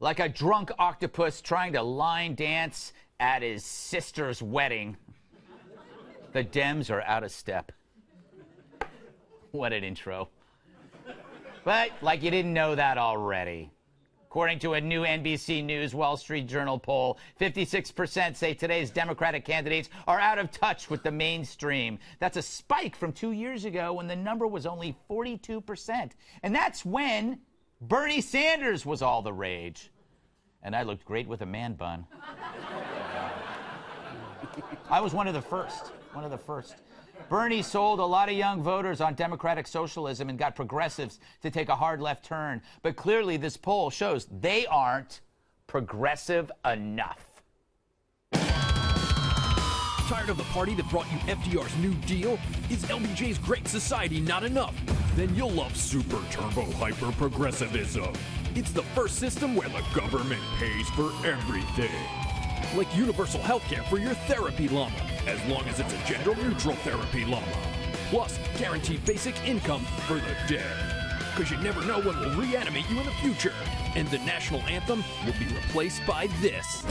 like a drunk octopus trying to line dance at his sister's wedding. The Dems are out of step. What an intro. But like you didn't know that already. According to a new NBC News Wall Street Journal poll, 56% say today's Democratic candidates are out of touch with the mainstream. That's a spike from 2 years ago when the number was only 42%. And that's when Bernie Sanders was all the rage. And I looked great with a man bun. I was one of the first. Bernie sold a lot of young voters on democratic socialism and got progressives to take a hard left turn. But clearly this poll shows they aren't progressive enough. Tired of the party that brought you FDR's New Deal? Is LBJ's Great Society not enough? Then you'll love Super Turbo Hyper Progressivism. It's the first system where the government pays for everything. Like universal healthcare for your therapy llama, as long as it's a gender-neutral therapy llama. Plus, guaranteed basic income for the dead. Because you never know what will reanimate you in the future. And the national anthem will be replaced by this.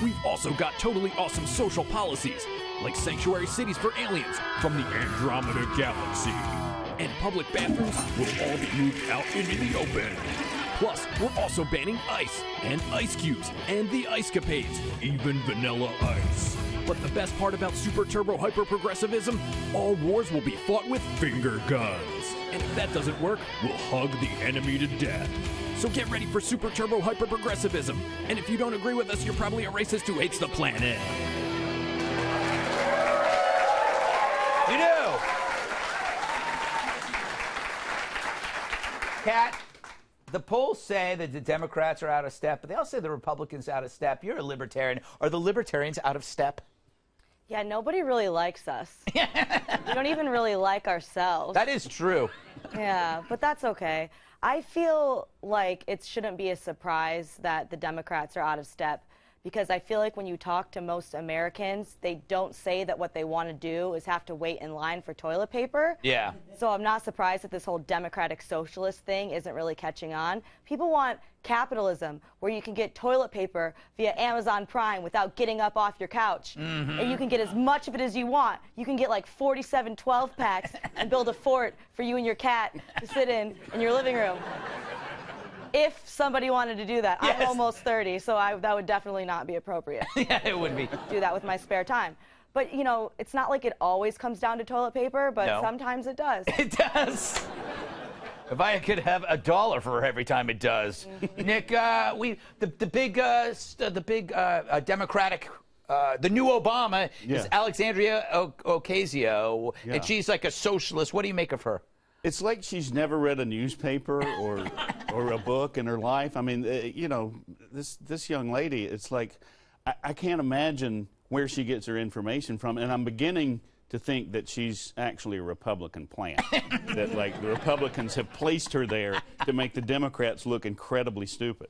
We've also got totally awesome social policies, like sanctuary cities for aliens from the Andromeda Galaxy. And public bathrooms will all be moved out into the open. Plus, we're also banning ice and ice cubes and the ice capades, even vanilla ice. But the best part about Super Turbo Hyper Progressivism, all wars will be fought with finger guns. And if that doesn't work, we'll hug the enemy to death. So get ready for Super Turbo Hyper Progressivism. And if you don't agree with us, you're probably a racist who hates the planet. You do. Kat, the polls say that the Democrats are out of step, but they also say the Republicans are out of step. You're a libertarian. Are the libertarians out of step? Yeah, nobody really likes us. We don't even really like ourselves. That is true. Yeah, but that's okay. I feel like it shouldn't be a surprise that the Democrats are out of step, because I feel like when you talk to most Americans, they don't say that what they want to do is have to wait in line for toilet paper. Yeah. So I'm not surprised that this whole democratic socialist thing isn't really catching on. People want capitalism, where you can get toilet paper via Amazon Prime without getting up off your couch. And you can get as much of it as you want. You can get like 47 12-packs and build a fort for you and your cat to sit in your living room. If somebody wanted to do that. Yes. I'm almost 30, so that would definitely not be appropriate. Yeah, it would be. Do that with my spare time. But, you know, it's not like it always comes down to toilet paper, but sometimes it does. It does. If I could have $1 for every time it does. Nick, the big Democratic, the new Obama is Alexandria Ocasio, and she's like a socialist. What do you make of her? It's like she's never read a newspaper or a book in her life. I mean, you know, this young lady, it's like, I can't imagine where she gets her information from, and I'm beginning to think that she's actually a Republican plant. That, like, the Republicans have placed her there to make the Democrats look incredibly stupid.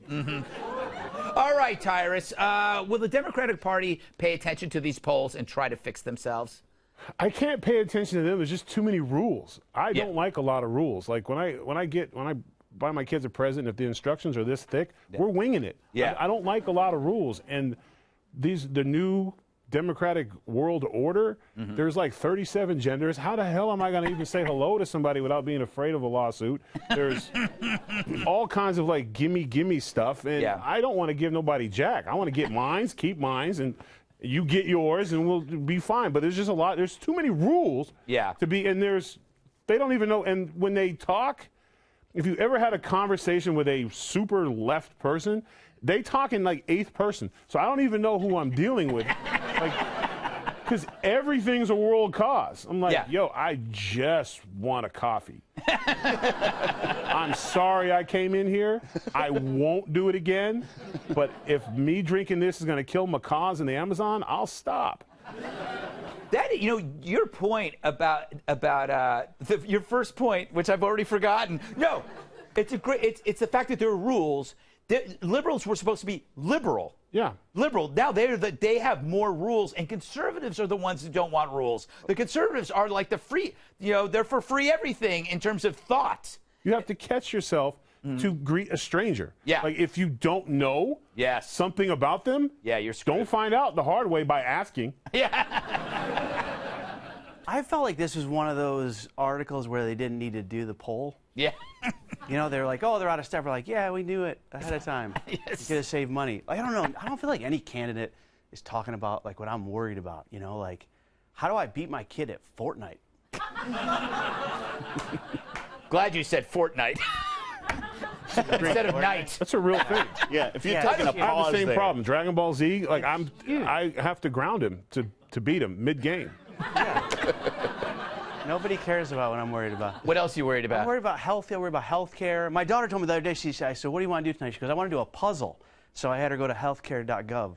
All right, Tyrus, will the Democratic Party pay attention to these polls and try to fix themselves? I can't pay attention to them. There's just too many rules. I don't like a lot of rules. Like when I buy my kids a present, if the instructions are this thick, we're winging it. Yeah. I don't like a lot of rules. And the new democratic world order, there's like 37 genders. How the hell am I going to even say hello to somebody without being afraid of a lawsuit? There's all kinds of like gimme stuff, and I don't want to give nobody jack. I want to get mines, keep mines, and you get yours, and we'll be fine. But there's just a lot. There's too many rules to be, and they don't even know. And when they talk, if you ever had a conversation with a super left person, they talk in like eighth person. So I don't even know who I'm dealing with. Like, because everything's a world cause. I'm like, yo, I just want a coffee. I'm sorry I came in here. I won't do it again. But if me drinking this is going to kill macaws in the Amazon, I'll stop. That, you know, your point about your first point, which I've already forgotten. No, it's it's the fact that there are rules. Liberals were supposed to be liberal. Yeah. Liberal. Now they have more rules, and conservatives are the ones who don't want rules. The conservatives are like the free, you know, they're for free everything in terms of thought. You have to catch yourself to greet a stranger. Yeah. Like if you don't know Yes. something about them, Yeah, you're screwed. don't find out the hard way by asking. I felt like this was one of those articles where they didn't need to do the poll. Yeah. You know, they're like, oh, they're out of step. We're like, yeah, we knew it ahead of time. Yes. You could have saved money. Like, I don't know. I don't feel like any candidate is talking about like what I'm worried about. You know, like, how do I beat my kid at Fortnite? Glad you said Fortnite instead of night. That's a real thing. Yeah, if you're Yeah, taking a I have the I have pause the same there. problem. Dragon Ball Z, like I have to ground him to beat him mid-game. Nobody cares about what I'm worried about. What else are you worried I'm about? worried about health. I'm worried about healthcare. My daughter told me the other day, I said, what do you want to do tonight? She goes, I want to do a puzzle. So I had her go to healthcare.gov.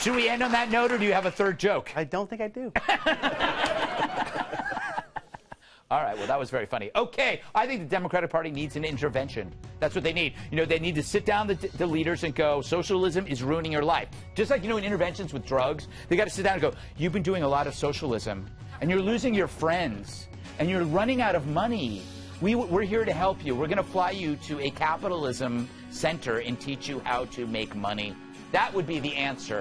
Should we end on that note, or do you have a third joke? I don't think I do. All right, well, that was very funny. Okay, I think the Democratic Party needs an intervention. That's what they need. You know, they need to sit down the leaders and go, socialism is ruining your life. Just like, you know, in interventions with drugs, they got to sit down and go, you've been doing a lot of socialism, and you're losing your friends, and you're running out of money. We're here to help you. We're going to fly you to a capitalism center and teach you how to make money. That would be the answer.